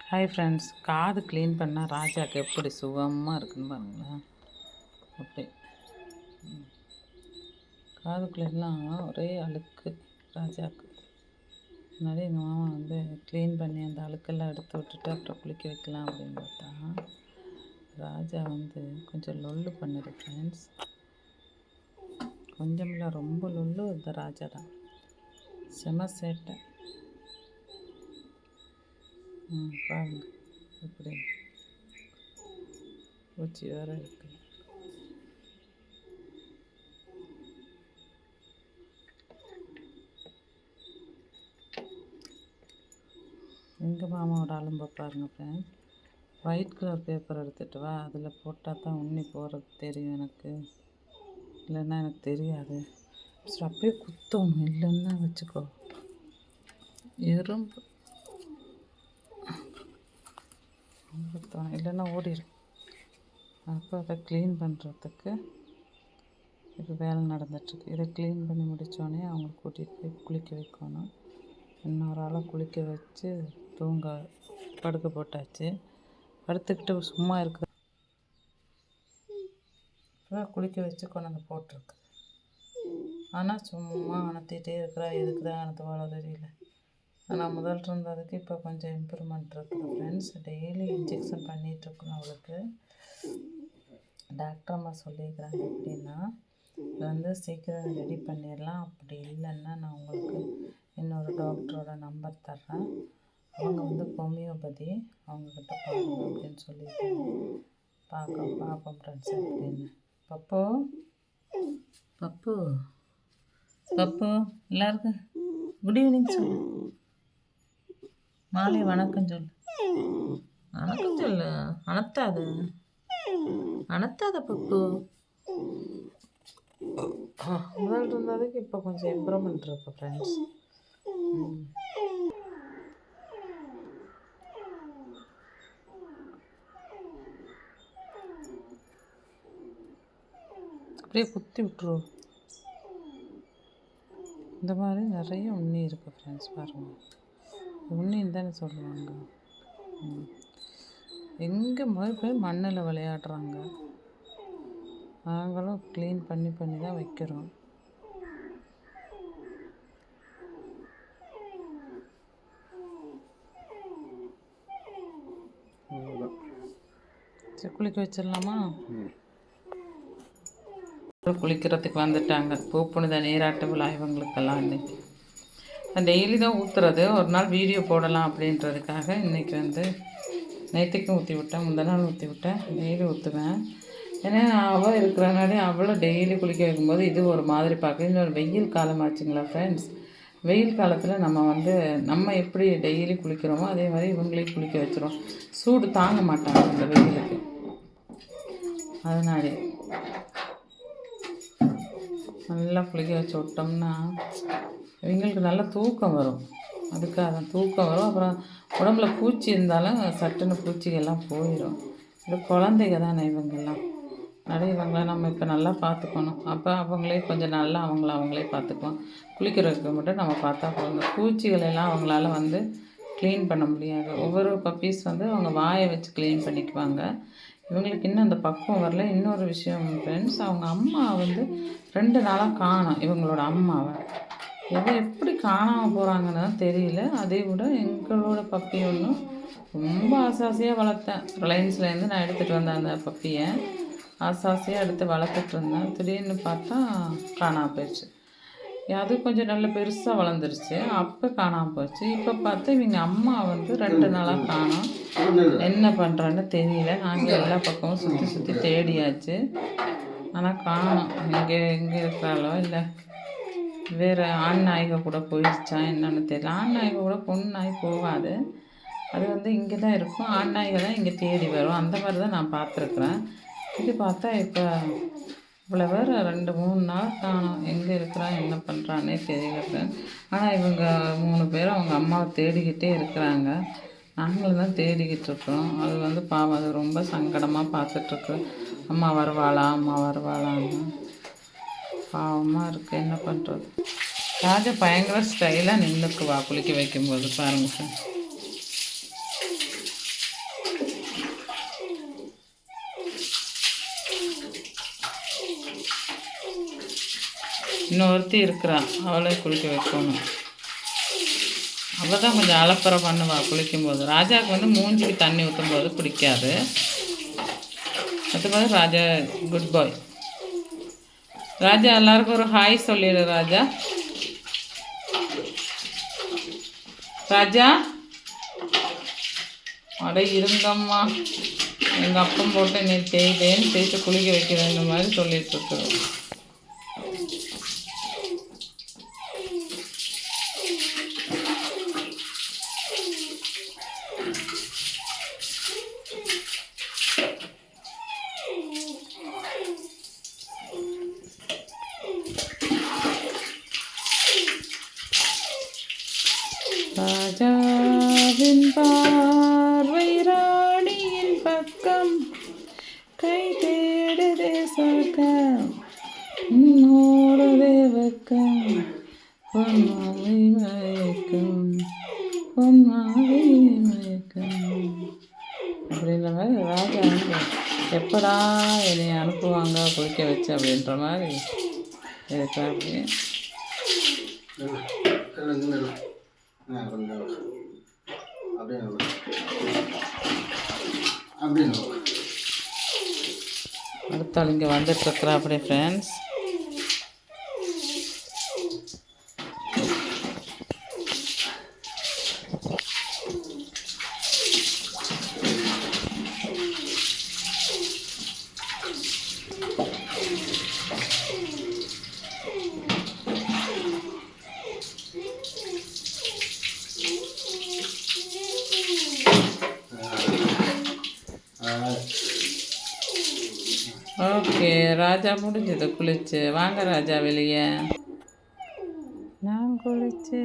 Hi friends, காது clean பண்ணால் ராஜாவுக்கு எப்படி சுகமாக இருக்குன்னு பாருங்களேன். அப்படி காதுக்குள்ளெல்லாம் ஒரே அழுக்கு ராஜாவுக்கு. முன்னாடி எங்கள் மாமா வந்து க்ளீன் பண்ணி அந்த அழுக்கெல்லாம் எடுத்து விட்டுட்டு அப்புறம் குளிக்க வைக்கலாம் அப்படின்னு பார்த்தா ராஜா வந்து கொஞ்சம் லொல்லு பண்ணுது ஃப்ரெண்ட்ஸ். கொஞ்சமில்ல, ரொம்ப லொல்லு இந்த ராஜா தான். செம சேட்டை. பாருங்க இப்படி பூச்சி வேற இருக்கு. எங்கள் மாமாவோட அலும்பை பாருங்க ஃப்ரெண்ட்ஸ். ஒயிட் கலர் பேப்பர் எடுத்துகிட்டு வா, அதில் போட்டால் தான் உண்ணி போகிறது தெரியும் எனக்கு, இல்லைன்னா எனக்கு தெரியாது. சரி, அப்படியே குத்தணும், இல்லைன்னா வச்சுக்கோ எறும்பு இல்லைன்னா ஓடிடும். அப்போ அதை க்ளீன் பண்ணுறதுக்கு இப்போ வேலை நடந்துட்டுருக்கு. இதை க்ளீன் பண்ணி முடித்தோடனே அவங்க கூட்டிகிட்டு போய் குளிக்க வைக்கணும். இன்னொரு ஆளை குளிக்க வச்சு தூங்க படுக்க போட்டாச்சு. படுத்துக்கிட்டு சும்மா இருக்குது. இப்போ குளிக்க வச்சு கொண்டு வந்து போட்டிருக்கு. ஆனால் சும்மா அனுத்திட்டே இருக்கிறா. எதுக்கு தான் அனுத்துவாளோ தெரியல. ஆனால் முதல் இருந்ததுக்கு இப்போ கொஞ்சம் இம்ப்ரூவ்மெண்ட் இருக்குது ஃப்ரெண்ட்ஸ். டெய்லி இன்ஜெக்ஷன் பண்ணிகிட்ருக்கணும் அவளுக்கு. டாக்டர் அம்மா சொல்லியிருக்கிறாங்க எப்படின்னா, இது வந்து சீக்கிரம் ரெடி பண்ணிடலாம். அப்படி இல்லைன்னா நான் உங்களுக்கு இன்னொரு டாக்டரோட நம்பர் தர்றேன். அவங்க வந்து ஹோமியோபதி, அவங்கக்கிட்ட பார்க்கணும் அப்படின்னு சொல்லியிருக்காங்க. பார்ப்போம் ஃப்ரெண்ட்ஸ் அப்படின்னு. பப்பு பப்பு பப்பு எல்லாருக்கும் குட் ஈவினிங் சொல்லு. மாலை வணக்கம் சொல்லு. வணக்கம் சொல்லு. அனத்தாத பப்பு. முதல் இருந்ததுக்கு இப்போ கொஞ்சம் இம்ப்ரூவ்மெண்ட் இருக்கு ஃப்ரெண்ட்ஸ். அப்படியே குத்தி விட்டுருவோம். இந்த மாதிரி நிறைய உண்ணி இருக்குது ஃப்ரெண்ட்ஸ். பாருங்கள், உண்ணின்னு தானே சொல்லுவாங்க. எங்கே போய் மண்ணில் விளையாடுறாங்க. நாங்களும் க்ளீன் பண்ணி தான் வைக்கிறோம். சரி, குளிக்க வச்சிடலாமா? குளிக்கிறதுக்கு வந்துட்டாங்க. பூப்புனித நீராட்டு விழா இவங்களுக்கெல்லாம் இன்றைக்கி. டெய்லி தான் ஊற்றுறது. ஒரு நாள் வீடியோ போடலாம் அப்படின்றதுக்காக இன்றைக்கி வந்து நேற்றுக்கும் ஊற்றி விட்டேன், முந்தின நாள் ஊற்றி விட்டேன். டெய்லி ஊற்றுவேன். ஏன்னா அவள் இருக்கிறனாலே அவளை டெய்லி குளிக்க வைக்கும்போது இது ஒரு மாதிரி பார்க்க. இன்னொரு வெயில் காலம் ஆச்சுங்களா ஃப்ரெண்ட்ஸ். வெயில் காலத்தில் நம்ம எப்படி டெய்லி குளிக்கிறோமோ அதே மாதிரி இவங்களையும் குளிக்க வச்சிரும். சூடு தாங்க மாட்டாங்க இந்த வெயிலுக்கு. அதனாலே நல்லா குளிக்க வச்சு விட்டோம்னா இவங்களுக்கு நல்லா தூக்கம் வரும். அதுக்காக தூக்கம் வரும். அப்புறம் உடம்புல பூச்சி இருந்தாலும் சட்டுன்னு பூச்சிகள்லாம் போயிடும். இது குழந்தைங்க தானே இவங்கெல்லாம். நிறைய இவங்கள நம்ம இப்போ நல்லா பார்த்துக்கணும். அப்போ அவங்களே கொஞ்சம் நல்லா அவங்களே பார்த்துக்குவோம். குளிக்கிறதுக்கு மட்டும் நம்ம பார்த்தா போதும். பூச்சிகளெல்லாம் அவங்களால க்ளீன் பண்ண முடியாது. ஒவ்வொரு பப்பீஸ் அவங்க வாயை வச்சு க்ளீன் பண்ணிக்குவாங்க. இவங்களுக்கு இன்னும் அந்த பக்குவம் வரல. இன்னொரு விஷயம் ஃப்ரெண்ட்ஸ், அவங்க அம்மா 2 நாளாக காணோம். இவங்களோட அம்மாவை எப்படி காணாமல் போகிறாங்கன்னு தெரியல. அதே விட எங்களோட பப்பி ஒன்றும் ரொம்ப ஆசாசியாக வளர்த்தேன். ரிலையன்ஸ்லேருந்து நான் எடுத்துகிட்டு வந்தேன் அந்த பப்பியை. ஆசாசியாக எடுத்து வளர்த்துட்டு இருந்தேன். திடீர்னு பார்த்தா காணாமல் போயிடுச்சு. அது கொஞ்சம் நல்ல பெருசாக வளர்ந்துருச்சு. அப்போ காணாமல் போயிடுச்சு. இப்போ பார்த்தா இவங்க அம்மா 2 நாளாக காணோம். என்ன பண்ணுறான்னு தெரியல. நாங்கள் எல்லா பக்கமும் சுற்றி தேடியாச்சு. ஆனால் காணோம். எங்கே இருக்கிறாளோ இல்லை வேறு ஆண் நாய்கள் கூட போயிடுச்சா என்னன்னு தெரியல. ஆண் நாய்கள் கூட பொண்ணு நாய் போகாது. அது இங்கே தான் இருக்கும். ஆண் நாய்கள் தான் இங்கே தேடி வரும். அந்த மாதிரி தான் நான் பார்த்துருக்குறேன். இது பார்த்தா இப்போ இவ்வளோ வேறு 2-3 நாள் காணோம். எங்கே இருக்கிறான் என்ன பண்ணுறான்னே தெரியல. ஆனால் இவங்க 3 பேரும் அவங்க அம்மாவை தேடிக்கிட்டே இருக்கிறாங்க. நாங்களும் தான் தேடிக்கிட்டு இருக்கிறோம். அது பாவம், அது ரொம்ப சங்கடமாக பார்த்துட்ருக்கு. அம்மா வருவாளான்னு பாவமாக இருக்குது. என்ன பண்ணுறது? ராஜா பயங்கர ஸ்டைலாக நின்றுக்குவா குளிக்க வைக்கும்போது. பாருங்க சார், இன்னொருத்தி இருக்கிறான், அவளையும் குளிக்க வைக்கணும். அவள் தான் கொஞ்சம் அலப்பறை பண்ணுவாள் குளிக்கும்போது. ராஜாவுக்கு வந்து மூஞ்சிக்கு தண்ணி ஊற்றும் போது பிடிக்காது. மற்றபடி ராஜா குட் பாய். ராஜா எல்லாருக்கும் ஒரு ஹாய் சொல்லிடு ராஜா. ராஜா அட இருங்கம்மா, எங்கள் அப்பம் போட்டு நீ தேய்தேன்னு தேய்ச்சி குளிக்க வைக்கிறேன் இந்த மாதிரி சொல்லிட்டு இருக்கிறோம். ராஜாவின் பார்வை ராணியின் பக்கம், கை தேடுதே சொர்க்கம் உன்னோடதே வெக்கம், பொன்மாவை மயக்கம் பொன்மாவை மயக்கம் அப்படின்ற மாதிரி ராஜா வந்து எப்படா என்னை அனுப்புவாங்க குளிக்க வச்சு அப்படின்ற மாதிரி இருக்கிறேன். அடுத்தாள் இங்கே வந்துட்டுருக்குறா அப்படியே ஃப்ரெண்ட்ஸ். ஓகே, ராஜா முடிஞ்சது குளிச்சு. வாங்க ராஜா வெளியே. நான் குளிச்சு